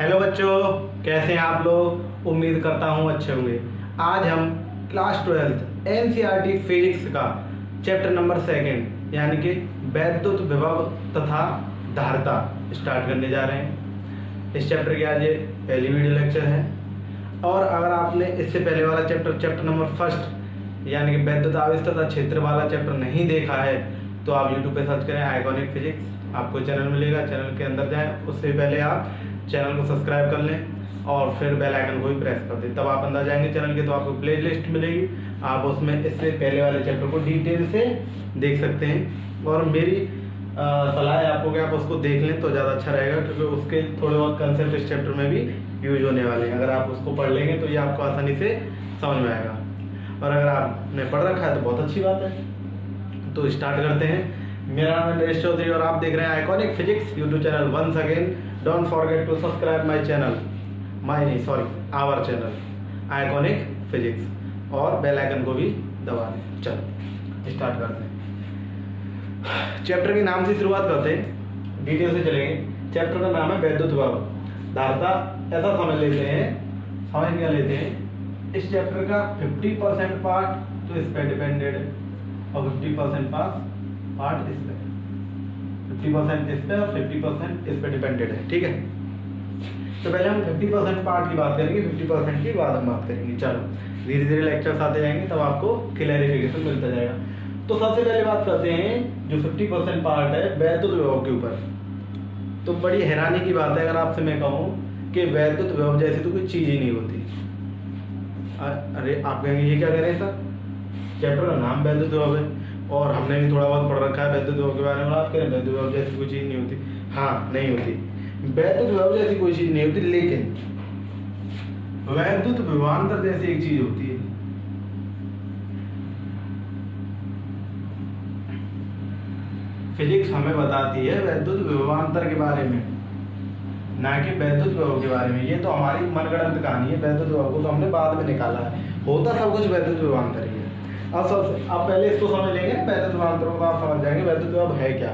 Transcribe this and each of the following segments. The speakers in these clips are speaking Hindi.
हेलो बच्चों, कैसे हैं आप लोग। उम्मीद करता हूँ अच्छे होंगे। आज हम क्लास 12 एनसीईआरटी फिजिक्स का चैप्टर नंबर 2 यानी कि वैद्युत विभव तथा धारिता स्टार्ट करने जा रहे हैं। इस चैप्टर के आज ये पहली वीडियो लेक्चर है। और अगर आपने इससे पहले वाला चैप्टर नंबर 1 यानी कि वैद्युत आवेश तथा क्षेत्र वाला चैप्टर नहीं देखा है तो आप यूट्यूब पे सर्च करें आइकॉनिक फिजिक्स, आपको चैनल मिलेगा। चैनल के अंदर जाएं, उससे पहले आप चैनल को सब्सक्राइब कर लें और फिर बेल आइकन को भी प्रेस कर दें। तब आप अंदर जाएंगे चैनल के तो आपको प्ले लिस्ट मिलेगी, आप उसमें इससे पहले वाले चैप्टर को डिटेल से देख सकते हैं। और मेरी सलाह है आपको कि आप उसको देख लें तो ज़्यादा अच्छा रहेगा, क्योंकि उसके थोड़े बहुत कंसेप्ट इस चैप्टर में भी यूज होने वाले हैं। अगर आप उसको पढ़ लेंगे तो ये आपको आसानी से समझ में आएगा, और अगर आपने पढ़ रखा है तो बहुत अच्छी बात है। तो स्टार्ट करते हैं। मेरा नाम है नरेश चौधरी और आप देख रहे हैं iconic physics YouTube channel. Once again don't forget to subscribe my channel, our channel iconic physics, और बेल आइकन को भी दबा दें। चलो स्टार्ट करते हैं। चैप्टर के नाम से शुरुआत करते हैं, डिटेल से चलेंगे। चैप्टर का नाम है वैद्युत विभव धारिता। ऐसा समझ लेते हैं, समझ क्या लेते हैं, इस चैप्टर का 50% पार्ट तो इस पे डिपेंडेड है और 50% पार्ट इस पे, 50% इस पे और 50% इस पे डिपेंडेड है। ठीक है, तो पहले हम 50% पार्ट की बात करेंगे, 50% की बाद हम बात करेंगे। चलो धीरे धीरे लेक्चर्स आते जाएंगे, तब आपको क्लैरिफिकेशन मिलता जाएगा। तो सबसे पहले बात करते हैं जो 50% पार्ट है वैद्युत विभव के ऊपर। तो बड़ी हैरानी की बात है अगर आपसे मैं कहूँ कि वैद्युत विभव जैसी तो कोई चीज ही नहीं होती। अरे आप कहेंगे ये क्या कह रहे हैं सर, चैप्टर का नाम वैद्युत विभव है और हमने भी थोड़ा बहुत पढ़ रखा है वैद्युत विभव के बारे में, बात करें वैद्युत विभव जैसी कोई चीज़ नहीं होती। हाँ नहीं होती, वैद्युत विभव जैसी कोई चीज़ नहीं होती, लेकिन वैद्युत विभवांतर जैसी एक चीज होती है। फिजिक्स हमें बताती है वैद्युत विभवांतर के बारे में, ना कि वैद्युत विभव के बारे में। ये तो हमारी मनगढ़ंत कहानी है, वैद्युत विभव को तो हमने बाद में निकाला है, होता सब कुछ वैद्युत विभवांतर ही है। अब पहले इसको समझ लेंगे ना, वैद्युत विभवांतरों को आप समझ जाएंगे वैद्युत विभव है क्या।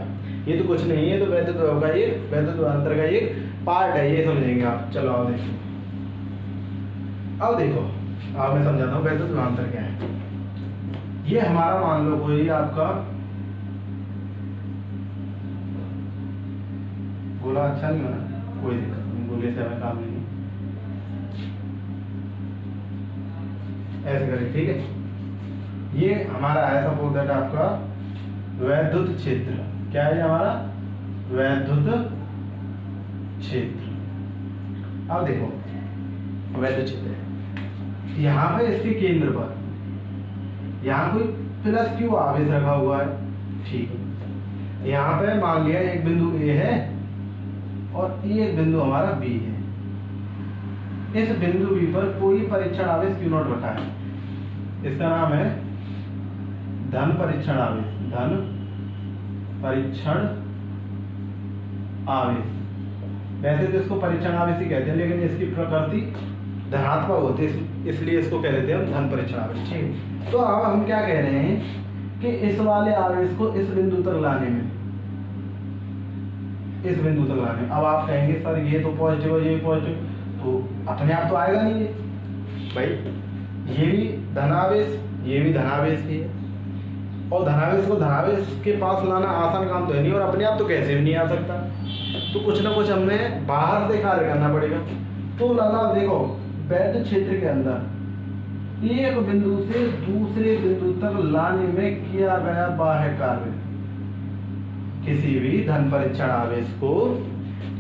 ये तो कुछ नहीं है, तो वैद्युत विभव का ये वैद्युत विभवांतर का एक पार्ट है, ये समझेंगे आप। चलो आओ देखो, अब देखो अब मैं समझाता हूँ वैद्युत विभवांतर क्या है। ये हमारा मान लो कोई आपका गोला, अच्छा नहीं बना, कोई दिक्कत नहीं, गोले से हमें काम नहीं, ऐसे करें। ठीक है, ये हमारा है सपोज दैट आपका वैद्युत क्षेत्र। क्या है हमारा वैद्युत क्षेत्र। अब देखो वैद्युत क्षेत्र है, यहाँ पे इसके केंद्र पर यहाँ कोई प्लस क्यू आवेश रखा हुआ है। ठीक है, यहाँ पे मान लिया एक बिंदु ए है और एक बिंदु हमारा बी है। इस बिंदु बी पर कोई परीक्षण आवेश क्यू नॉट रखा है, इसका नाम है धन परीक्षण आवेश। धन परीक्षण आवेश, वैसे तो इसको परीक्षण आवेश ही कहते हैं, लेकिन इसकी प्रकृति धनात्मक होती है, इसलिए इसको कह देते हैं हम धन परीक्षण आवेश। ठीक है, तो अब हम क्या कह रहे हैं कि इस वाले आवेश को इस बिंदु तक लाने में, इस बिंदु तक लाने में। अब आप कहेंगे सर ये तो पॉजिटिव है, ये पॉजिटिव, तो अपने आप तो आएगा नहीं ये भाई। ये भी धनावेश, ये भी धनावेश ही है, और धनावेश को धनावेश के पास लाना आसान काम तो है नहीं, और अपने आप तो कैसे भी नहीं आ सकता। तो कुछ ना कुछ हमने बाहर से कार्य करना पड़ेगा। तो लाला देखो वैद्युत क्षेत्र के अंदर एक बिंदु से दूसरे बिंदु तक लाने में किया गया बाह्य कार्य, किसी भी धन परीक्षण आवेश को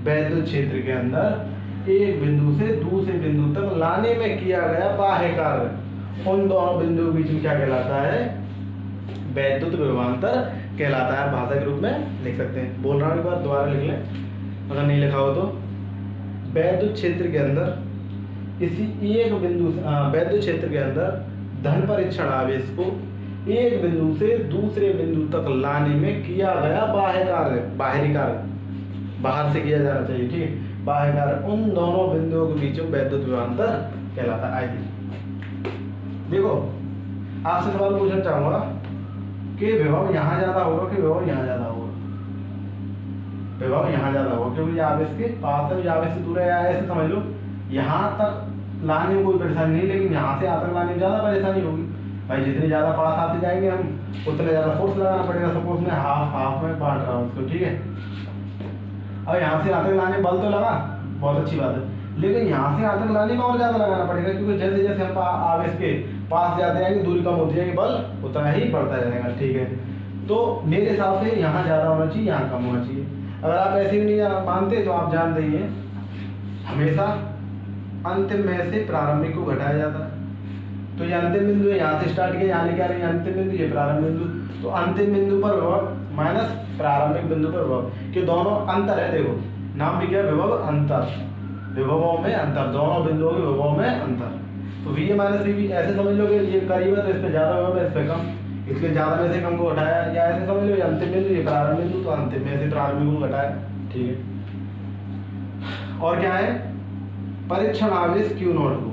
वैद्युत क्षेत्र के अंदर एक बिंदु से दूसरे बिंदु तक लाने में किया गया बाह्य कार्य, उन दोनों बिंदुओं के बीच में क्या कहलाता है, वैद्युत विभवांतर कहलाता है। भाषा के रूप में लिख सकते हैं, बोल रहा हूँ एक बार दोबारा लिख लें अगर नहीं लिखा हो तो। वैद्युत क्षेत्र के अंदर इसी एक बिंदु वैद्युत क्षेत्र के अंदर धन परीक्षण आवेश को एक बिंदु से दूसरे बिंदु तक लाने में किया गया बाह्य कार्य, बाहरी कार्य बाहर से किया जाना चाहिए। ठीक है, बाह्य कार्य उन दोनों बिंदुओं के बीच में वैद्युत विभवांतर कहलाता है। देखो आपसे सवाल पूछना चाहूंगा कि विभव यहाँ ज्यादा होगा कि विभव यहाँ ज्यादा होगा। विभव यहाँ ज़्यादा होगा क्योंकि ये आवेश के पास है, ये आवेश से दूर है। या ऐसे समझ लो यहाँ तक लाने में कोई परेशानी नहीं, लेकिन यहाँ से यहाँ तक लाने में ज़्यादा परेशानी होगी भाई। जितने ज़्यादा पास आते जाएंगे हम उतने ज़्यादा फोर्स लगाना पड़ेगा। सपोज मैं हाफ में बांट रहा हूँ उसको, ठीक है। अब यहाँ से यहाँ तक लाने बल तो लगा, बहुत अच्छी बात है, लेकिन यहाँ से यहाँ तक लाने में और ज़्यादा लगाना पड़ेगा क्योंकि जैसे जैसे हम आवेश के पास जाते जाएंगे दूरी कम होती जाएगी, बल उतना ही बढ़ता जाएगा, ठीक है। तो मेरे हिसाब से यहाँ ज़्यादा होना चाहिए, यहाँ कम होना चाहिए। अगर आप ऐसे भी नहीं मानते तो आप जान रही हैं हमेशा अंतिम में से प्रारंभिक को घटाया जाता है। तो ये अंतिम बिंदु है, यहाँ से स्टार्ट किया, यहाँ लेके आ रहे हैं अंतिम बिंदु, ये प्रारंभिक बिंदु। तो अंतिम बिंदु पर विभव माइनस प्रारंभिक बिंदु पर विभव, कि दोनों अंतर है। देखो नाम भी क्या, विभव अंतर, विभवों में अंतर, दोनों बिंदुओं के विभव में अंतर। तो V A minus V B ऐसे समझ लो कि ये करीब है तो इस पर ज़्यादा विभव है, इस पर कम, इसलिए ज़्यादा में से कम को घटाया। या ऐसे समझ लो ये अंतिम बिंदु, ये प्रारंभिक बिंदु, तो अंतिम में से प्रारंभिक को घटाया, ठीक है। और क्या है, परीक्षण आवेश क्यू नॉट को,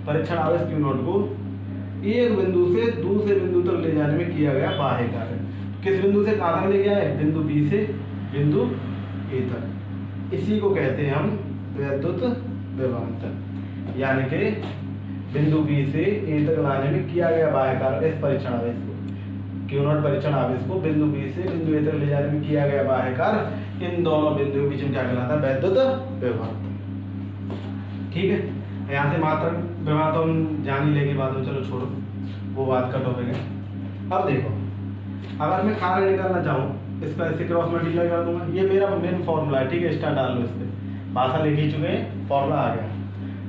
परीक्षण आवेश क्यू नॉट को एक बिंदु से दूसरे बिंदु तक ले जाने में किया गया बाह्य कार्य। किस बिंदु से कहाँ तक ले गया है, बिंदु बी से बिंदु ए तक। इसी को कहते हैं हम वैद्युत विभवांतर, यानी कि बिंदु बी से ए तक लाने में किया गया बाह्य कार्य। इस परीक्षण आवेश को, क्यू नॉट परीक्षण आवेश को बिंदु बी से बिंदु ए तक ले जाने में किया गया बाह्य कार्य, इन दोनों बिंदुओं के बीच में क्या कहलाता है, वैद्युत विभवांतर, ठीक है। यहाँ से मात्र विभवांतर तो हम जान ही लेंगे बाद में, चलो छोड़ो वो बात का टॉपिक है। अब देखो अगर मैं कार्य निकालना चाहूँ इस पर ऐसे क्रॉस मल्टीप्लाई कर दूंगा, ये मेरा मेन फॉर्मूला है, ठीक है। स्टार डाल लो, इस पर भाषा लिख ही चुके हैं, फॉर्मूला आ गया।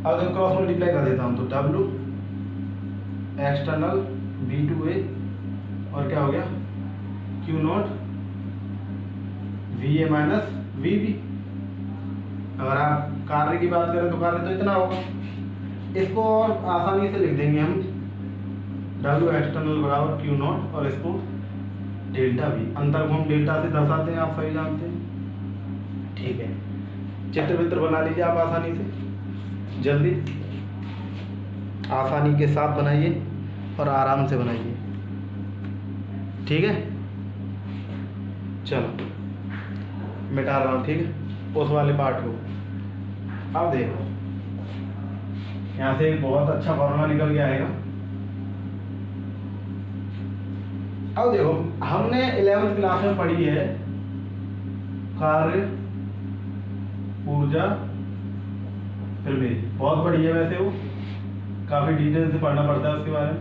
अब तो क्रॉस मल्टीप्लाई कर देता हूँ, तो W external B to A और क्या हो गया, Q naught V A minus V B. अगर आप कार्य की बात करें तो कार्य तो इतना होगा। इसको और आसानी से लिख देंगे हम, डब्ल्यू एक्सटर्नल बराबर क्यू नॉट और इसको डेल्टा वी, अंतर को हम डेल्टा से दर्शाते हैं, आप सही जानते हैं, ठीक है। चित्र वित्र बना लीजिए आप आसानी से, जल्दी आसानी के साथ बनाइए और आराम से बनाइए, ठीक है। चलो मिटा रहा हूँ, ठीक है, उस वाले पार्ट को। अब देखो यहाँ से एक बहुत अच्छा फॉर्मूला निकल के आएगा। अब देखो हमने 11वीं क्लास में पढ़ी है कार्य, ऊर्जा, प्रमेय, बहुत बढ़िया है वैसे, वो काफी डिटेल से पढ़ना पड़ता है उसके बारे में,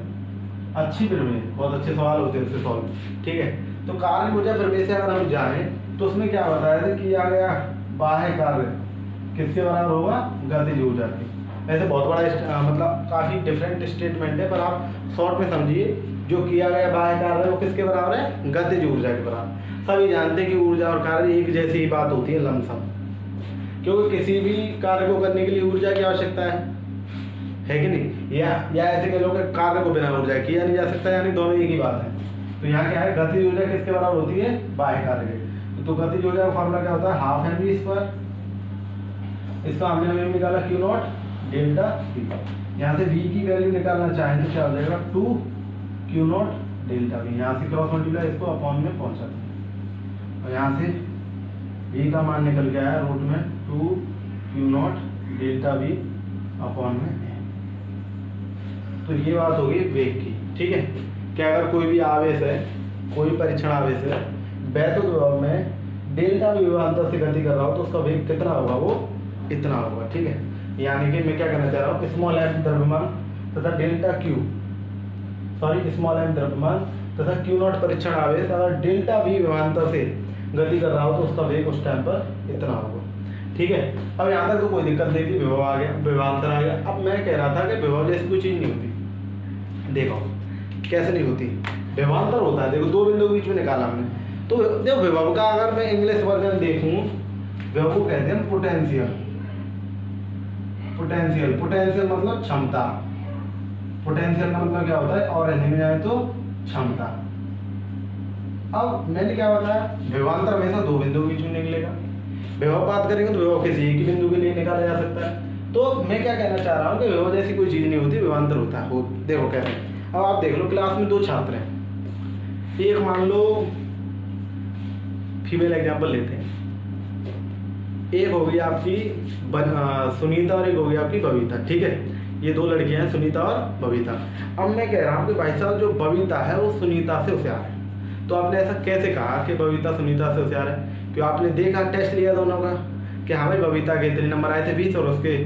अच्छी प्रमेय, बहुत अच्छे सवाल होते हैं उससे सॉल्व, ठीक है। तो कार्य, ऊर्जा, प्रमेय से अगर हम जाएं तो उसमें क्या बताया था, किया गया बाह्य कार्य किसके बराबर होगा, गतिज ऊर्जा के। ऐसे बहुत बड़ा मतलब काफी डिफरेंट स्टेटमेंट है, पर आप शॉर्ट में समझिए, जो किया गया बाह्य कार्य वो किसके बराबर है, गतिज ऊर्जा के बराबर। सभी जानते हैं कि ऊर्जा और कार्य एक जैसी ही बात होती है लमसम, क्योंकि किसी भी कार्य को करने के लिए ऊर्जा की आवश्यकता है कि नहीं। या ऐसे कह लो कि कार्य को बिना ऊर्जा किया नहीं जा सकता, यानी दोनों एक ही बात है। तो यहाँ क्या है, गतिज ऊर्जा किसके बराबर होती है, बाह्य कार्य के। तो गतिज ऊर्जा का फॉर्मूला क्या होता है, हाफ एम वी स्क्वायर, इसका हमने वैल्यू निकाला क्यू नॉट डेल्टा वी। यहाँ से वी की वैल्यू निकालना चाहें तो क्या हो जाएगा, 2 क्यू नॉट डेल्टा वी। यहाँ से क्रॉस मल्टीप्लाई इसको अपॉन में पहुंचाते हैं और यहाँ से वी का मान निकल गया है रूट में 2 Q not delta we upon में। तो ये बात होगी वेग की, ठीक है। क्या अगर कोई भी आवेश है, कोई परीक्षण आवेश है, वैद्युत विभव में डेल्टा विभवांतर से गति कर रहा हो तो उसका वेग कितना होगा, वो इतना होगा, ठीक है। यानी कि मैं क्या कहना चाह रहा हूँ, स्मॉल एम द्रव्यमान तथा delta Q, sorry small M द्रव्यमान तथा क्यू नॉट परीक्षण आवेश अगर डेल्टा वी विभवांतर से गति कर रहा हो तो उसका वेग उस टाइम पर इतना होगा, ठीक है। अब यहाँ तक तो कोई दिक्कत नहीं थी, विभव आ गया, विभवांतर आ गया। अब मैं कह रहा था कि विभव जैसी कोई चीज नहीं होती। देखो कैसे नहीं होती, विभवांतर होता है। देखो दो बिंदु के बीच में निकाला हमने, तो देखो विभव का अगर मैं इंग्लिश वर्जन देखूं, विभव को कहते हैं पोटेंशियल। पोटेंशियल, पोटेंशियल मतलब क्षमता। पोटेंशियल का मतलब क्या होता है, और हिंदी में जाए तो क्षमता। अब मैंने क्या बताया, विभवांतर हमेशा दो बिंदु के बीच में निकलेगा। विभव बात करेंगे तो विभव किसी एक ही बिंदु के लिए निकाला जा सकता है। तो मैं क्या कहना चाह रहा हूँ कि विभव जैसी कोई चीज नहीं होती, विभवांतर होता है। देखो कह रहे हैं, अब आप देख लो क्लास में दो छात्र हैं, एक मान लो फीमेल एग्जाम्पल लेते हैं, एक हो गई आपकी सुनीता और एक हो गई आपकी बबीता, ठीक है। ये दो लड़कियां हैं, सुनीता और बबीता। अब मैं कह रहा हूँ कि भाई साहब जो बबीता है वो सुनीता से होशियार है। तो आपने ऐसा कैसे कहा कि बबीता सुनीता से होशियार है? क्यों आपने देखा, टेस्ट लिया दोनों का कि हाँ भाई बबीता के इतने नंबर आए थे 20 और उसके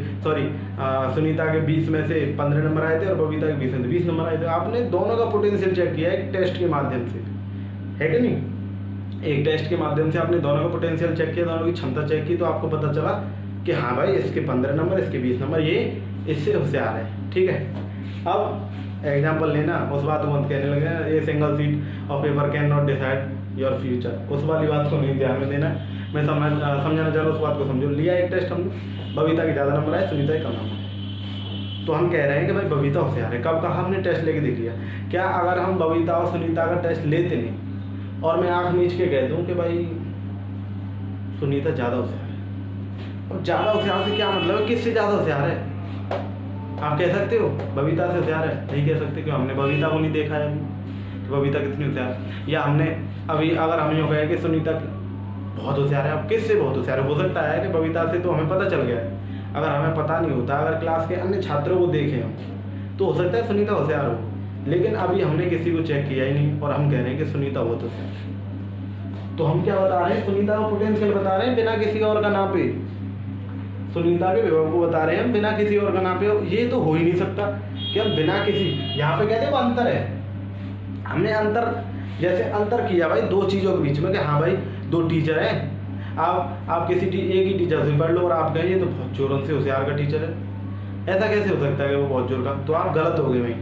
सुनीता के 20 में से 15 नंबर आए थे और बबीता के 20 में से 20 नंबर आए थे। आपने दोनों का पोटेंशियल चेक किया एक टेस्ट के माध्यम से, है कि नहीं? एक टेस्ट के माध्यम से आपने दोनों का पोटेंशियल चेक किया, दोनों की क्षमता चेक की, तो आपको पता चला कि हाँ भाई इसके 15 नंबर, इसके 20 नंबर, ये इससे होशियार है, ठीक है। अब एग्जाम्पल लेना, उस बात को मत कहने लगे ये सिंगल सीट और paper can not decide your future, उस वाली बात को नहीं ध्यान में देना। मैं समझाना चाह रहा हूँ, उस बात को समझो। लिया एक टेस्ट हमने, बबीता के ज़्यादा नंबर आए, सुनीता के कम नंबर। तो हम कह रहे हैं कि भाई बबीता होशियार है। कब कहा हमने टेस्ट लेके देख लिया? क्या अगर हम बबीता और सुनीता का टेस्ट लेते नहीं और मैं आँख मीच के कह दूँ कि भाई सुनीता ज़्यादा होशियार है, और ज़्यादा होशियार से क्या मतलब है? किससे ज़्यादा होशियार है? आप कह सकते हो बबीता से होशियार है? नहीं कह सकते, क्यों? हमने बबीता को नहीं देखा है अभी कि बबीता कितनी होशियार है। या हमने अभी अगर हम यूँ कहें कि सुनीता बहुत होशियार है, अब किससे बहुत होशियार है? हो सकता है कि बबीता से तो हमें पता चल गया है, अगर हमें पता नहीं होता, अगर क्लास के अन्य छात्रों को देखें हम, तो हो सकता है सुनीता होशियार हो, लेकिन अभी हमने किसी को चेक किया ही नहीं और हम कह रहे हैं कि सुनीता बहुत होशियार है। तो हम क्या बता रहे हैं? सुनीता का पोटेंशियल बता रहे हैं बिना किसी और का नापे, सुनीता के विभव को बता रहे हैं हम बिना किसी और का नापे। ये तो हो ही नहीं सकता कि हम बिना किसी, यहाँ पे कहते हैं वो अंतर है। हमने अंतर, जैसे अंतर किया भाई दो चीज़ों के बीच में कि हाँ भाई दो टीचर हैं, आप किसी एक ही टीचर से पढ़ लो और आप कहें ये तो बहुत जोरों से होशियार का टीचर है, ऐसा कैसे हो सकता है कि वो बहुत जोर का? तो आप गलत हो गए भाई,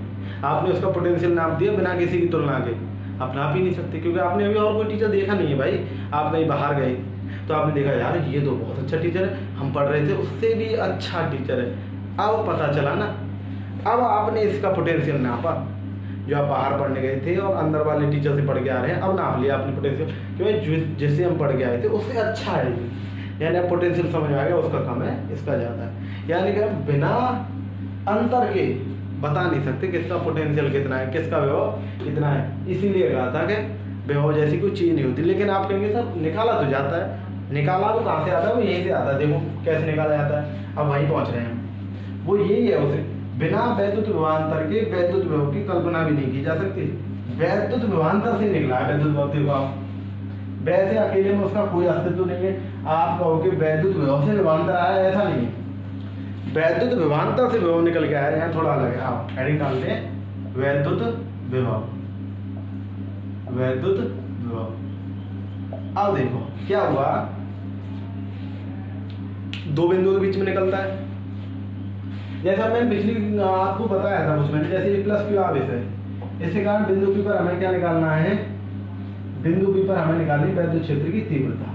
आपने उसका पोटेंशियल नाप दिया बिना किसी की तुलना के। आप नाप ही नहीं सकते, क्योंकि आपने अभी और कोई टीचर देखा नहीं है भाई। आप कहीं बाहर गए तो आपने देखा यार ये तो बहुत अच्छा टीचर है, हम पढ़ रहे थे उससे भी अच्छा टीचर है, अब पता चला ना। अब आपने इसका पोटेंशियल नापा, जो आप बाहर पढ़ने गए थे और अंदर वाले टीचर से पढ़ के आ रहे हैं, अब नाप लिया आपने पोटेंशियल कि भाई जिससे हम पढ़ के आए थे उससे अच्छा है, यानी अब पोटेंशियल समझ में आ गया, उसका कम है इसका ज़्यादा है। यानी कि बिना अंतर के बता नहीं सकते किसका पोटेंशियल कितना है, किसका विभव कितना है। इसीलिए कहा था कि विभव जैसी कोई चीज़ नहीं होती। लेकिन आप कहेंगे सर निकाला तो जाता है, निकाला तो कहाँ से आता है? वो यहीं से आता है, देखो कैसे निकाला जाता है। अब वहीं पहुँच रहे हैं, वो यही है, उसे बिना वैद्युत विभवांतर के वैद्युत विभव की कल्पना भी नहीं की जा सकती। वैद्युत विभवांतर से निकला है वैद्युत विभव, वैसे अकेले में उसका कोई अस्तित्व नहीं है। आप कहो कि वैद्युत विभव से विभवांतर आया, ऐसा नहीं है। वैद्युत विभवांतर से विभव निकल के आ रहे हैं, थोड़ा अलग है। आप हेडिंग डालते हैं वैद्युत विभव, वैद्युत विभव। अब देखो क्या हुआ, दो बिंदु के बीच में निकलता है। जैसा मैंने पिछली आपको बताया था कुछ मैंने, जैसे प्लस क्यू आवेश है, इसके कारण बिंदु पी पर हमें क्या निकालना है? बिंदु पी पर हमें निकालनी वैद्युत क्षेत्र की तीव्रता।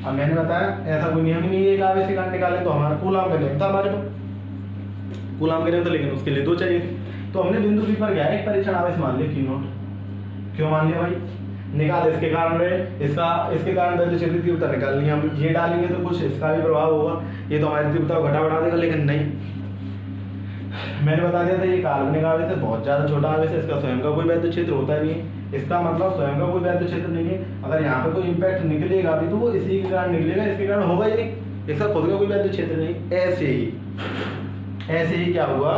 अब मैंने बताया ऐसा कोई नियम नहीं है एक आवेश के कारण निकालें, तो हमारा कूलाम का नियम था, हमारे पास कूलाम का नियम था, लेकिन उसके लिए दो चाहिए थे। तो हमने बिंदु पी पर क्या है, एक परीक्षण आवेश मान लिया Q0। क्यों मान लिया भाई? निकाल इसके कारण रहे, इसके कारण वैद्युत क्षेत्र की तीव्रता निकालनी है। हम ये डालेंगे तो कुछ इसका भी प्रभाव होगा, ये तो हमारी तीव्रता को घटा बढ़ा देगा, लेकिन नहीं, मैंने बता दिया था ये काल्पनिक आवेश है, बहुत ज़्यादा छोटा आवेश है, इसका स्वयं का कोई वैद्युत क्षेत्र होता नहीं है। इसका मतलब स्वयं का कोई वैद्युत क्षेत्र नहीं है। अगर यहाँ पे कोई इम्पैक्ट निकलेगा भी तो वो इसी के कारण निकलेगा, इसके कारण होगा ही नहीं, इसका खुद का कोई वैद्युत क्षेत्र नहीं। ऐसे ही क्या हुआ,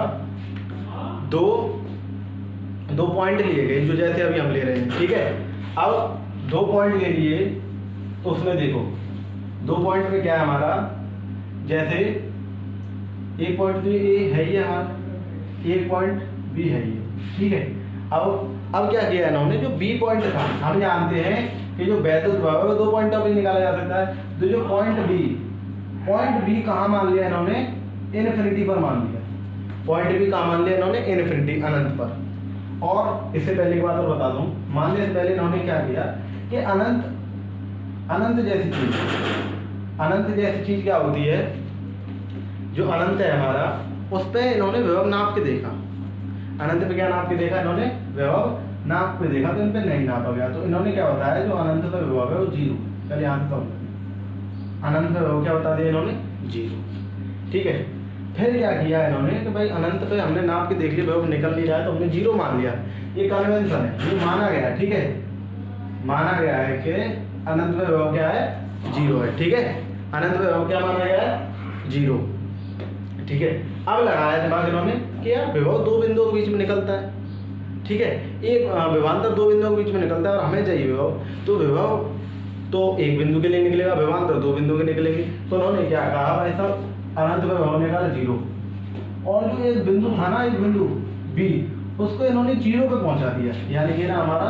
दो पॉइंट लिए गए जो जैसे अभी हम ले रहे हैं, ठीक है। अब दो पॉइंट ले लिए तो उसमें देखो दो पॉइंट में क्या है हमारा, जैसे एक पॉइंट तो ए है ही हमारा, एक पॉइंट बी है ये, ठीक है। अब क्या किया इन्होंने, जो बी पॉइंट था, हम जानते हैं कि जो वैद्युत विभव है दो पॉइंटों पर निकाला जा सकता है। तो जो पॉइंट बी कहाँ मान लिया इन्होंने? इनफिनिटी पर मान लिया। पॉइंट बी कहाँ मान लिया इन्होंने? इनफिनिटी, अनंत पर। और इससे पहले की बात और बता दूं, मानने से पहले इन्होंने क्या किया कि अनंत जैसी चीज क्या होती है, जो अनंत है हमारा, उस पर इन्होंने विभव नाप के देखा। अनंत पे क्या नाप के देखा इन्होंने? विभव नाप पे देखा, तो इन पे नहीं नापा गया। तो इन्होंने क्या बताया, जो अनंत पे विभव है वो 0। चलिए यहाँ से समझ, अनंत पे विभव क्या बता दिया इन्होंने? 0, ठीक है। फिर क्या किया इन्होंने कि भाई अनंत पे हमने नाप के देख लिया, विभव निकल नहीं रहा है, तो हमने 0 मान लिया। ये कन्वेंशन है, ये माना गया है, ठीक है, माना गया है कि अनंत पे विभव क्या है? 0 है, ठीक है। अनंत विभव क्या माना गया है? 0। ठीक है, अब लगाया दिमाग इन्होंने कि यार विभव दो बिंदुओं के बीच में निकलता है। ठीक है, एक विभवांतर दो बिंदुओं के बीच में निकलता है और हमें चाहिए विभव, तो विभव तो एक बिंदु के लिए निकलेगा, विभवांतर दो बिंदु के निकलेंगे। तो उन्होंने क्या कहा भाई साहब, अनंत विभव निकाला 0, और जो एक बिंदु था ना, एक बिंदु बी, उसको इन्होंने 0 पे पहुंचा दिया। यानी कि ना हमारा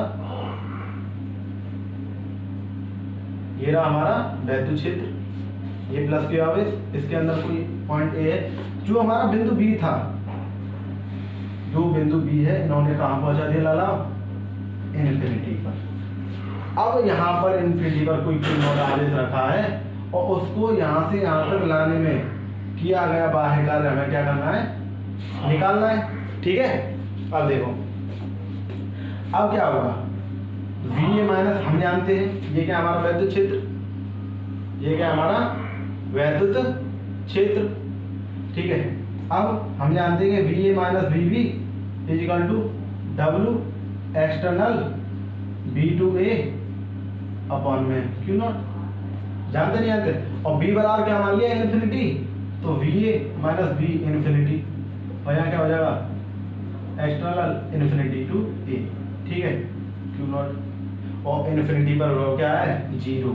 ये रहा हमारा वैद्युत क्षेत्र, ये प्लस क्यू आवेश, इसके अंदर कोई पॉइंट ए है। जो हमारा बिंदु बी था, जो बिंदु बी है, इन्होंने कहाँ पहुंचा दिया लाला? इन्फिनिटी पर। अब यहाँ पर इन्फिनिटी पर कोई नोड आवेश रखा है और उसको यहाँ से यहाँ तक लाने में किया गया बाह्य कार्य हमें क्या करना है? निकालना है। ठीक है, अब देखो अब क्या होगा, VA माइनस हम जानते हैं ये क्या हमारा वैद्युत क्षेत्र, ये क्या हमारा वैद्युत क्षेत्र। ठीक है, अब हम जानते हैं कि VA minus VB is equal to W external B2A upon में क्यू नॉट। जानते नहीं जानते? और B बराबर क्या मान लिया? इन्फिनिटी। तो VA माइनस B इन्फिनिटी, और यहाँ क्या हो जाएगा? External infinity to A। ठीक है, क्यू नॉट, और इन्फिनिटी पर विभव क्या है? 0।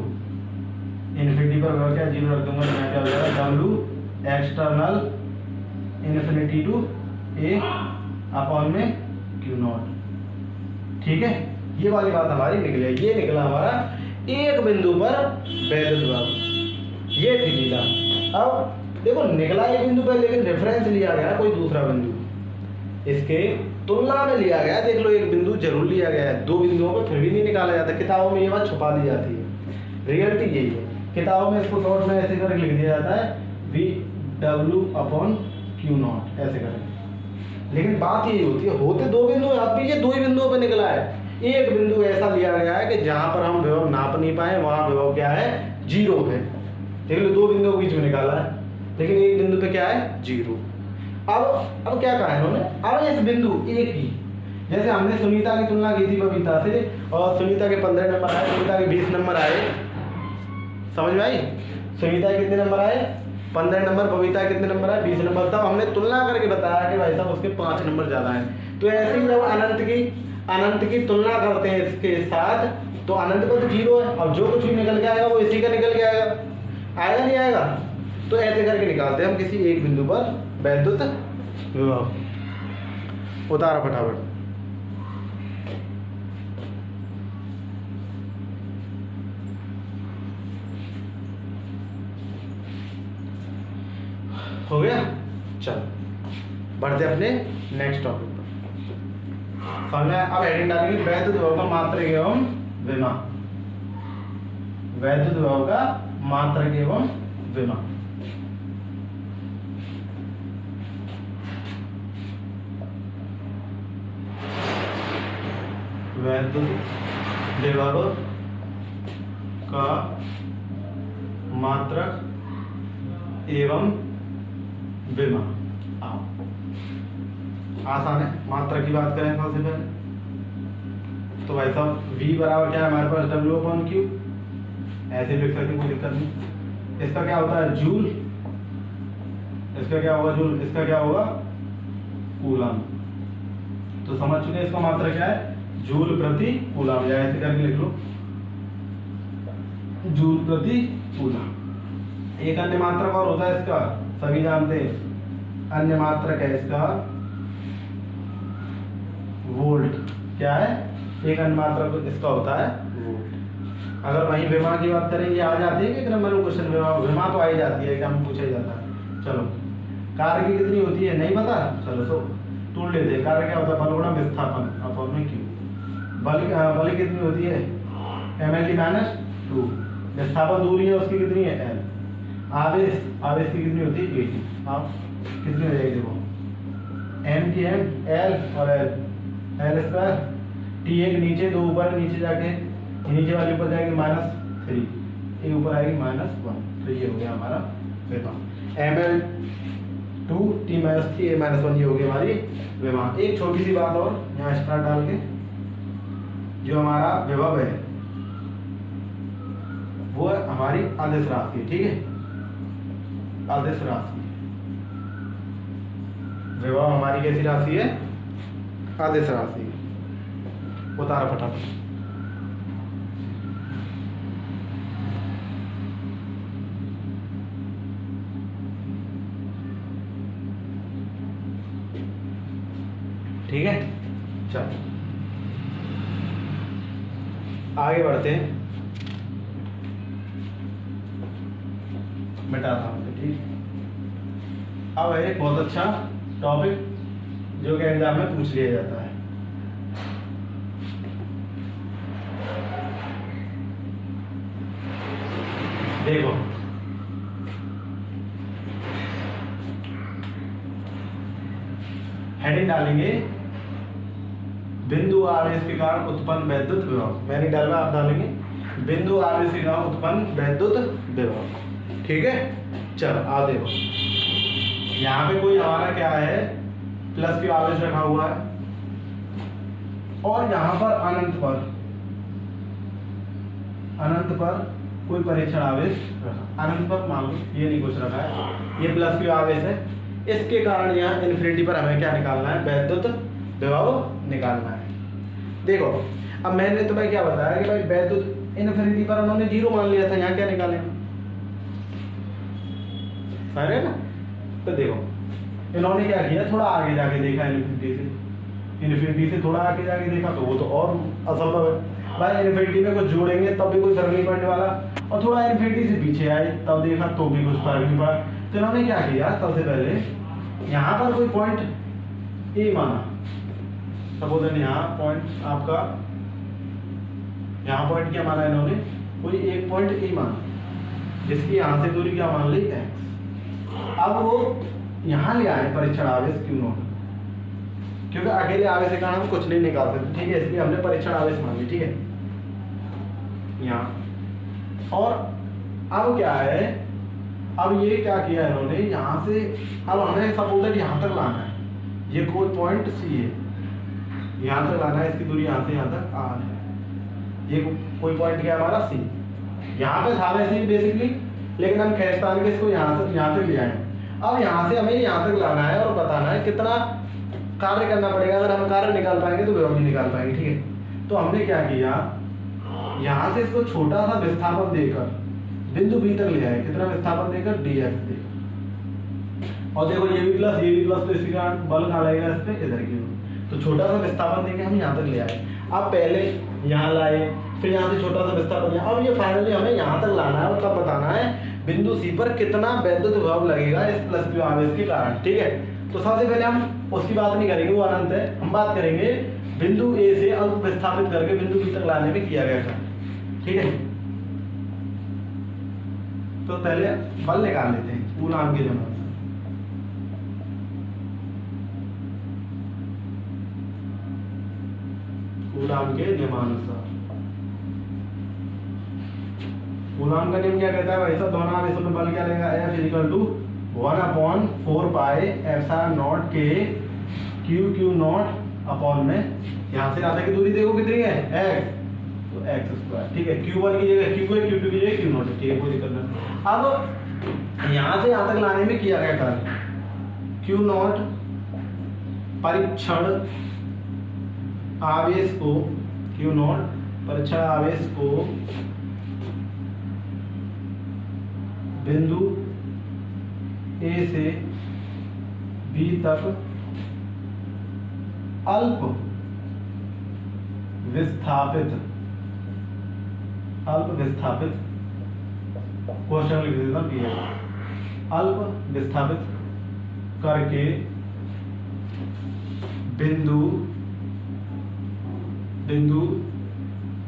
इन्फिनिटी पर विभव क्या? 0 रख दूंगा, तो यहाँ क्या हो जाएगा? W external infinity to A upon में क्यू नॉट। ठीक है, ये वाली बात हमारी निकली। ये निकला हमारा एक बिंदु पर वैद्युत विभव, ये थी लीला। अब देखो निकला एक बिंदु पर, लेकिन रेफरेंस लिया गया कोई दूसरा बिंदु, इसके तुलना में लिया गया। देख लो, एक बिंदु जरूर लिया गया है, दो बिंदुओं को फिर भी नहीं निकाला जाता। किताबों में ये बात छुपा दी जाती है, रियलिटी यही है। किताबों में इसको शॉर्ट में ऐसे करके लिख दिया जाता है VW अपॉन क्यू नॉट, ऐसे करके। लेकिन बात यही होती है, होते दो बिंदु, अब भी ये दो ही बिंदुओं पर निकला है। एक बिंदु ऐसा लिया गया है कि जहां पर हम विभव नाप नहीं पाए, वहां विभव क्या है? 0 है। देख लो, दो बिंदुओं के बीच में निकाला है, लेकिन एक बिंदु पे क्या है? 0। अब क्या कहा है इन्होंने? अब इस बिंदु एक ही, जैसे हमने सुनीता की तुलना की थी बबीता से, और सुनीता के 15 नंबर आए, सुनीता के 20 नंबर आए, समझ में आई? सुनीता के कितने नंबर आए? 15 नंबर, बबीता के कितने नंबर आए? 20 नंबर। तब हमने तुलना करके बताया कि भाई साहब उसके 5 नंबर ज्यादा हैं। तो ऐसे ही जब अनंत की तुलना करते हैं इसके साथ, तो अनंत पर तो 0 है, और जो कुछ भी निकल के आएगा वो इसी का निकल के आएगा, आएगा नहीं आएगा? तो ऐसे करके निकालते हैं हम किसी एक बिंदु पर वैद्युत विभव। उतारा फटाफट। हो गया? चलो बढ़ते अपने नेक्स्ट टॉपिक पर। समझ में? अब हेडिंग डालेंगे वैद्युत विभव का मात्रक एवं विमा। वैद्युत विभव का मात्रक एवं विमा। वैद्युत विभव का मात्रक एवं विमा। आसान है, मात्रा की बात करें सबसे पहले, तो भाई साहब V बराबर क्या है हमारे पास? W अपॉन Q, ऐसे लिख सकते हैं, कोई दिक्कत नहीं। इसका क्या होता है? जूल। इसका क्या होगा? जूल। इसका क्या होगा? कूलम। तो समझ चुके हैं इसका मात्रा क्या है? जूल प्रति कूलम, या ऐसे करके लिख लो, जूल प्रति कूलम। एक अन्य मात्रक और होता है इसका, सभी जानते हैं, अन्य मात्रक है इसका वोल्ट। क्या है? एक अन्य मात्रक इसका होता है वोल्ट। अगर वहीं विमा की बात करें, ये आ जाती है कि नंबर में क्वेश्चन विमा तो आ ही जाती है, एग्जाम में पूछा ही जाता है। चलो, कार्य की कितनी होती है नहीं पता? चलो सो तोड़ लेते हैं। कार्य क्या होता है? बल गुणा विस्थापन अपॉन में Q। बल कितनी होती है? mL minus 2। विस्थापन दूरी है उसकी कितनी है? L। आवेश की कितनी होती है? 80। आप कितनी हो जाएगी? देखो, M की M, L और L स्क्वायर, T एक नीचे, दो ऊपर, नीचे जाके नीचे वाली ऊपर जाएगी -3, ये ऊपर आएगी -1। तो ये हो गया हमारा विमा। mL 2, T -3, A -1, ये हो गई हमारी विमा। एक छोटी सी बात और यहाँ स्टार डाल के, जो हमारा विभव है वो हमारी अदिश राशि है, ठीक है? अदिश राशि। विभव हमारी कैसी राशि है? अदिश राशि। उतारा फटाफट। ठीक है, चलो आगे बढ़ते हैं। मिटाता हूँ, ठीक। अब है एक बहुत अच्छा टॉपिक जो कि एग्जाम में पूछ लिया जाता है। देखो, हेडिंग डालेंगे बिंदु आवेश के कारण उत्पन्न वैद्युत विभव। मैंने डाला, आप डालेंगे बिंदु आवेश के कारण उत्पन्न वैद्युत विभव। ठीक है, चलो आओ देखो, यहाँ पे कोई हमारा क्या है, प्लस की आवेश रखा हुआ है और यहाँ पर अनंत पर कोई परीक्षण आवेश रखा। अनंत पर मान लो ये नहीं कुछ रखा है, ये प्लस की आवेश है। इसके कारण यहाँ इन्फिनिटी पर हमें क्या निकालना है? वैद्युत विभव निकालना है। देखो, अब मैंने तुम्हें क्या बताया कि भाई वैद्युत इन्फिनिटी पर उन्होंने 0 मान लिया था, यहाँ क्या निकालेंगे? अरे ना, तो देखो इन्होंने क्या किया, थोड़ा आगे जाके देखा, इन्फिनिटी से थोड़ा आगे जाके देखा तो वो तो और असंभव है। भाई इन्फिनिटी में कुछ जोड़ेंगे तब भी कोई फर्क नहीं पड़ने वाला, और थोड़ा इन्फिनिटी से पीछे आए तब देखा तो भी कुछ फर्क नहीं पड़ा। तो इन्होंने क्या किया, सबसे पहले यहाँ पर कोई पॉइंट ए माना। सपोज यहाँ पॉइंट आपका, यहाँ पॉइंट क्या माना इन्होंने? कोई एक पॉइंट ए माना, जिसकी यहाँ से दूरी क्या मान ली? एक्स। अब वो यहाँ ले आए परीक्षण आवेश क्यों नॉट, क्योंकि अकेले आवेश के कारण हम कुछ नहीं निकाल सकते। ठीक है, इसलिए हमने परीक्षण आवेश मान ली। ठीक है, यहाँ। और अब क्या है, अब ये क्या किया इन्होंने, यहाँ से अब हमें सपोज यहाँ तक लाना है। ये कोई पॉइंट सी है, यहाँ तक लाना है, इसकी दूरी यहाँ से यहाँ तक आर है। ये कोई पॉइंट क्या है हमारा? सी। यहाँ पे था वैसे बेसिकली, लेकिन हम खैस्तान के इसको यहाँ से यहाँ तक ले आए। अब यहाँ से हमें यहाँ तक लाना है और बताना है कितना कार्य करना पड़ेगा। अगर हम कार्य निकाल पाएंगे तो विभव भी निकाल पाएंगे। ठीक है, तो हमने क्या किया, यहाँ से इसको छोटा सा विस्थापन देकर बिंदु बी तक ले आए। कितना विस्थापन देकर? dx देकर। और देखो ये भी प्लस तो इसी का बल कहाँ लगेगा? इस पे, इधर की ओर। तो छोटा सा विस्थापन देके हम यहाँ तक ले आए। अब पहले यहाँ लाए, फिर यहाँ से छोटा सा विस्थापन दिया। अब ये फाइनली हमें यहाँ तक लाना है और तब बताना है बिंदु सी पर कितना वैद्युत विभव लगेगा इस प्लस क्यू आवेश के कारण। ठीक है, तो सबसे पहले हम उसकी बात नहीं करेंगे, वो अनंत है। हम बात करेंगे बिंदु ए से अल्प विस्थापित करके बिंदु बी तक लाने में किया गया कार्य। ठीक है, तो पहले बल निकाल लेते हैं कूलाम के जमाने से। कूलाम के नियमानुसार, कूलाम का नियम क्या कहता है भाई साहब? दोनों आवेशों में बल क्या लगेगा? F = 1/4 पाई एप्सिलॉन नॉट के क्यू नॉट अपॉन में, यहाँ से यहाँ तक की दूरी देखो कितनी है? x, तो x²। ठीक है, q1 की जगह q है, q2 की जगह q नॉट है। ठीक है, कोई दिक्कत नहीं। अब यहाँ से यहाँ तक लाने में किया गया कार्य, q नॉट परीक्षण आवेश को, q नॉट परीक्षण आवेश को बिंदु ए से बी तक अल्प विस्थापित क्वेश्चन लिख देता हूं, अल्प विस्थापित करके बिंदु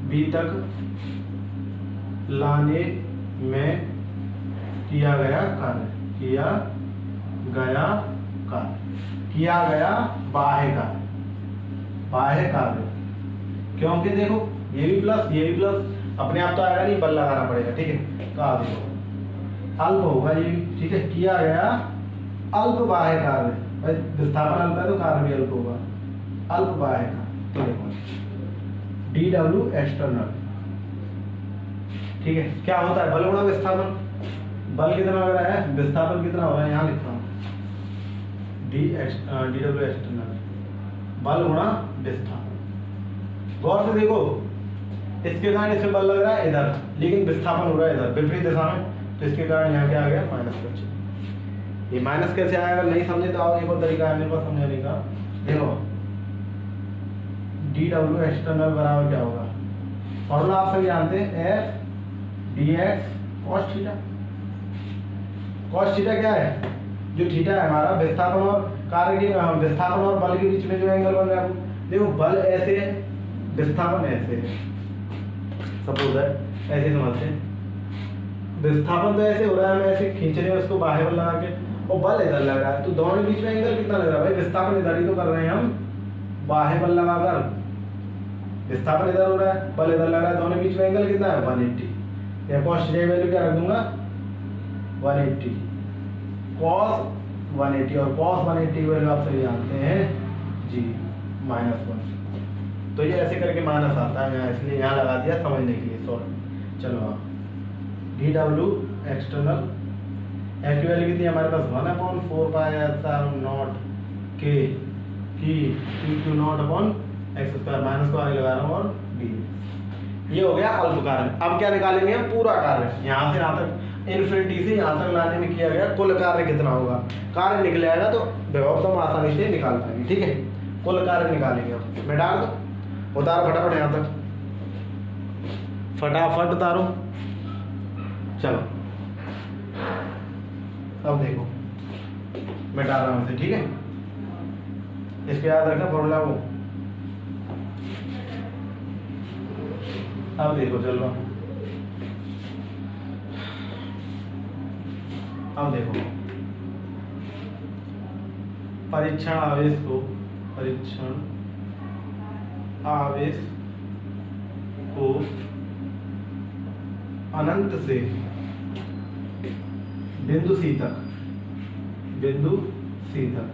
बी तक लाने में किया गया बाह्य कार्य। क्योंकि देखो ये भी प्लस अपने आप तो आएगा नहीं, बल लगाना पड़ेगा। ठीक है, कहा देखो अल्प होगा ये भी। ठीक है, किया गया अल्प बाह्य कार्य। भाई विस्थापन अल्प है तो कार्य भी अल्प होगा, अल्प बाह्य कार्य। तो देखो DW एक्सटर्नल। ठीक है, क्या होता है? बल गुणा विस्थापन, बल कितना लग रहा है, विस्थापन कितना हो रहा है, यहाँ लिखता हूँ डी डब्ल्यू एक्सटर्नल बल गुणा विस्थापन। गौर से देखो, इसके कारण इसमें बल लग रहा है इधर, लेकिन विस्थापन हो रहा है इधर विपरीत दिशा में, तो इसके कारण यहाँ क्या आ गया माइनस का। ये माइनस कैसे आया, अगर नहीं समझे तो आओ एक और तरीका है मेरे पास समझाने का। देखो डी डब्ल्यू एक्सटर्नल बराबर क्या होगा, फॉर्मूला आप सभी जानते हैं, F D x cos theta. Cos theta क्या है, जो थीटा है हमारा विस्थापन और कार्य के विस्थापन और बल के बीच में जो एंगल बन रहा है। देखो बल ऐसे है, विस्थापन ऐसे है, सपोज है ऐसे समझते हैं। विस्थापन तो ऐसे हो रहा है, हम ऐसे खींच रहे हैं उसको बाहर बल लगा के, और बल इधर लग रहा है, तो दोनों के बीच में एंगल कितना लग रहा है भाई, विस्थापन इधर ही तो कर रहे हैं हम बाहर बल लगाकर, विस्थापन इधर हो रहा है, बल इधर लग रहा है, दोनों के बीच में एंगल कितना है 180। या कॉस थीटा की वैल्यू क्या रख दूंगा 180, कॉस 180, और कॉस 180 की वैल्यू आप सभी जानते हैं जी -1। तो ये ऐसे करके माइनस आता है यहाँ, इसलिए यहाँ लगा दिया समझने के लिए, सॉरी। चलो हाँ, डी डब्ल्यू एक्सटर्नल एफ की वैल्यू कितनी है हमारे पास 1/4 पाई एप्सिलॉन नॉट के की Q naught upon x square, minus को आगे लगा रहा हूँ, और डी। ये हो गया अल्प कार्य। अब क्या निकालेंगे हम, पूरा कार्य, यहाँ से यहाँ तक इन्फिनिटी से यहाँ तक लाने में किया गया कुल कार्य कितना होगा। कार्य निकल आएगा तो विभव तो हम आसानी से निकाल पाएंगे, ठीक है। कुल कार्य निकालेंगे हम, मैं डाल दो, उतारो फटाफट यहाँ तक, फटाफट उतारो। चलो अब देखो मैं डाल रहा हूँ इसे, ठीक है। इसको याद रखना फॉर्मूला वो। अब देखो चल रहा हूँ, अब देखो परीक्षण आवेश को, परीक्षण आवेश को अनंत से बिंदु सी तक, बिंदु सी तक,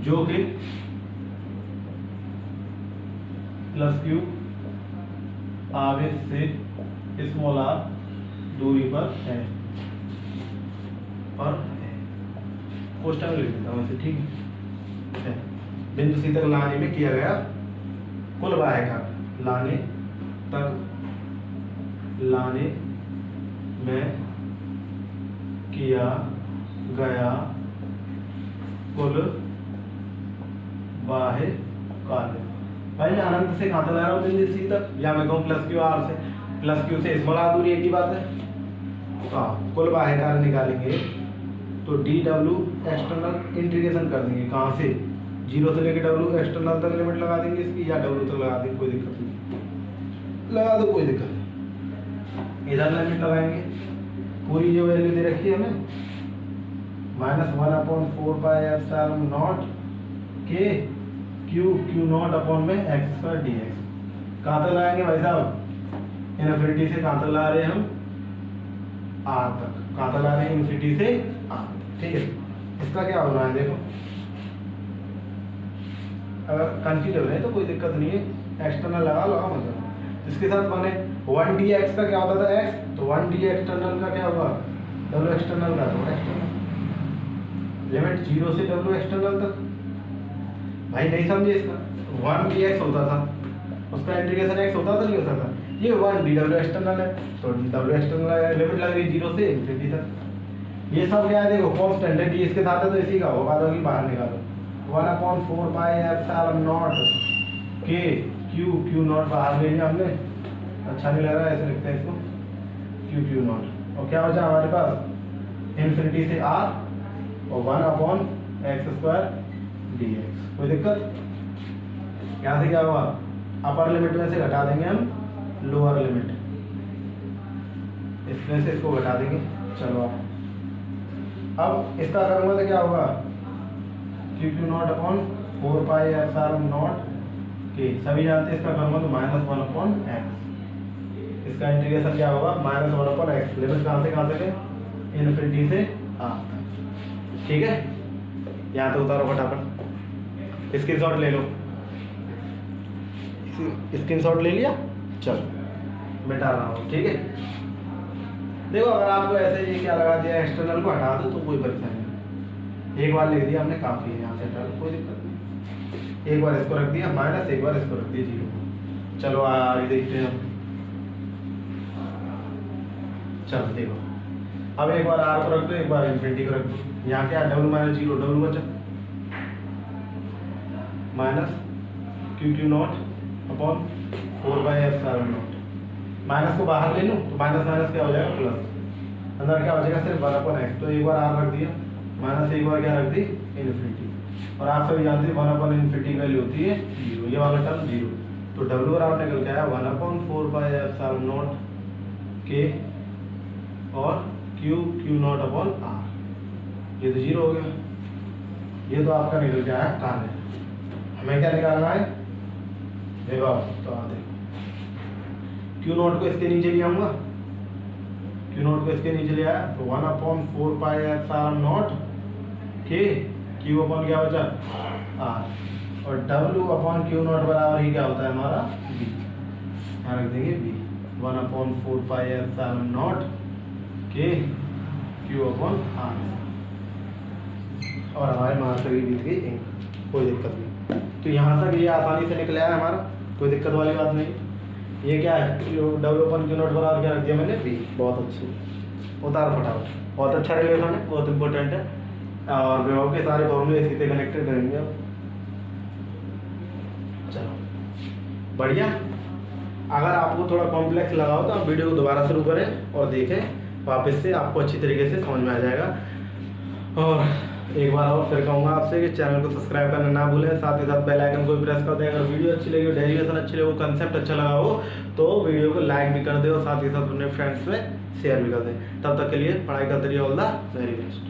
जो कि प्लस क्यू आवेश से स्मॉल आर दूरी पर है, और क्वेश्चन लिख देता हूँ इसे, ठीक है। बिंदु सी तक लाने में किया गया कुल बाह्य कार्य, लाने तक, लाने में किया गया कुल बाह्य कार्य। भाई मैं अनंत से कहाँ तक ला रहा हूँ, बिंदु सी तक, या मैं कहूँ प्लस क्यू आर से, प्लस क्यू से स्मॉल आर दूरी, एक ही बात है। हाँ, कुल बाह्य कार्य निकालेंगे तो डी डब्ल्यू एक्सटर्नल इंटीग्रेशन कर देंगे, कहाँ से, 0 से लेकर डब्ल्यू एक्सटर्नल तक लिमिट लगा देंगे इसकी, या डब्ल्यू तक लगा देंगे, कोई दिक्कत नहीं, लगा दो कोई दिक्कत नहीं। इधर लिमिट लगाएंगे, पूरी जो वैल्यू दे रखी है हमें -1/4 पाई एप्सिलॉन नॉट के क्यू नॉट अपॉन में एक्स स्क्वायर डी एक्स। कहाँ तक लगाएंगे भाई साहब, इनफिनिटी से कहाँ तक ला रहे हैं हम, आर तक। कहाँ तक ला रहे हैं, इनफिनिटी से आर, ठीक है। इसका क्या होना है देखो, अगर कंफ्यूज हो रहे हैं तो कोई दिक्कत नहीं है, एक्सटर्नल लगा लो, मतलब इसके साथ बने 1d x का क्या होता था x, तो 1d एक्सटर्नल का क्या होगा w एक्सटर्नल का, तो एक्सटर्नल लिमिट 0 से w एक्सटर्नल तक। भाई नहीं समझे इसका, 1d x होता था, उसका इंटीग्रेशन x होता था नहीं होता था, ये 1d w एक्सटर्नल है, तो w एक्सटर्नल लिमिट लग रही 0 से इनफिनिटी तक। ये सब क्या है देखो कांस्टेंट है, d इसके साथ है तो इसी का होगा, तो बाहर निकालो 1/4 पाई एप्सिलॉन नॉट के क्यू नॉट बाहर ले लिया हमने, अच्छा नहीं लग रहा है, ऐसे लिखते हैं इसको क्यू नॉट, और क्या बचा हमारे पास इनफिनिटी से आर और 1/x² dx। कोई दिक्कत, यहाँ से क्या हुआ, अपर लिमिट में से घटा देंगे हम लोअर लिमिट, इसमें से इसको घटा देंगे। चलो अब इसका करूँगा तो क्या होगा, Q naught upon 4 pi epsilon not के, सभी जानते हैं इसका करूँगा तो -1/x, इसका इंटीग्रेशन क्या होगा -1/x, लिमिट कहाँ से कहाँ तक है, इनफिनिटी से आर तक, ठीक है। यहाँ तो उतारो फटाफट, स्क्रीनशॉट ले लो, स्क्रीनशॉट ले लिया, चलो मिटा रहा हूँ, ठीक है। देखो अगर आपको ऐसे ये क्या लगा दिया एक्सटर्नल को हटा दो तो कोई परेशानी नहीं, एक बार लिख दिया हमने काफ़ी है, यहाँ से हटा दो कोई दिक्कत नहीं। एक बार इसको रख दिया माइनस, एक बार इसको रख दिया जीरो। चलो आगे देखते हैं हम। चलो देखो अब एक बार आर को रख दो, एक बार इन्फिनिटी को रख दो। यहाँ क्या डब्ल्यू माइनस जीरो, डब्ल्यू बचा minus Q Q naught upon 4/ε0। Minus को बाहर ले लूँ तो माइनस माइनस क्या हो जाएगा प्लस, अंदर क्या हो जाएगा सिर्फ 1/x। तो एक बार आर रख दिया माइनस, एक बार क्या रख दी इन्फिनिटी। और आप सभी जानते हैं 1/इन्फिनिटी की वैल्यू होती है जीरो, ये वाला टर्म जीरो। तो डब्ल्यू बराबर निकल के आया 1/4/ε0 के और Q Q naught upon R. ये तो जीरो हो गया, ये तो आपका निकल के आया कार्य। हमें क्या निकालना है विभव, तो आ देखो क्यू नॉट को इसके नीचे ले आऊंगा, क्यू नॉट को इसके नीचे ले आया तो 1/4/ε0 के क्यू अपॉन क्या बचा आर, और डब्ल्यू अपॉन क्यू नॉट बराबर ही क्या होता है हमारा बी। यहाँ रख देंगे बी 1/4/ε0 के क्यू अपॉन आर। और हमारे मार्कर की बीत गई इंक, कोई दिक्कत नहीं। तो यहाँ तक ये आसानी से निकल आया हमारा, कोई दिक्कत वाली बात नहीं। ये क्या है डब्ल्यू अपन क्यू नॉट बराबर क्या रख दिया मैंने बी। बहुत अच्छी, उतार फटाफट, बहुत अच्छा रिलेशन है, बहुत इंपॉर्टेंट है। और विभव के सारे फॉर्मूले इसी से कनेक्टेड करेंगे अब। चलो बढ़िया। अगर आपको थोड़ा कॉम्प्लेक्स लगा हो तो आप वीडियो को दोबारा शुरू करें और देखें वापस से, आपको अच्छी तरीके से समझ में आ जाएगा। और एक बार और फिर कहूँगा आपसे कि चैनल को सब्सक्राइब करना ना भूलें, साथ ही साथ बेल आइकन को भी प्रेस कर दें। अगर वीडियो अच्छी लगी हो, डेरिवेशन अच्छी लगी हो, कंसेप्ट अच्छा लगा हो तो वीडियो को लाइक भी कर दें और साथ ही साथ अपने फ्रेंड्स में शेयर भी कर दें। तब तक के लिए पढ़ाई करते रहिए। All the very best.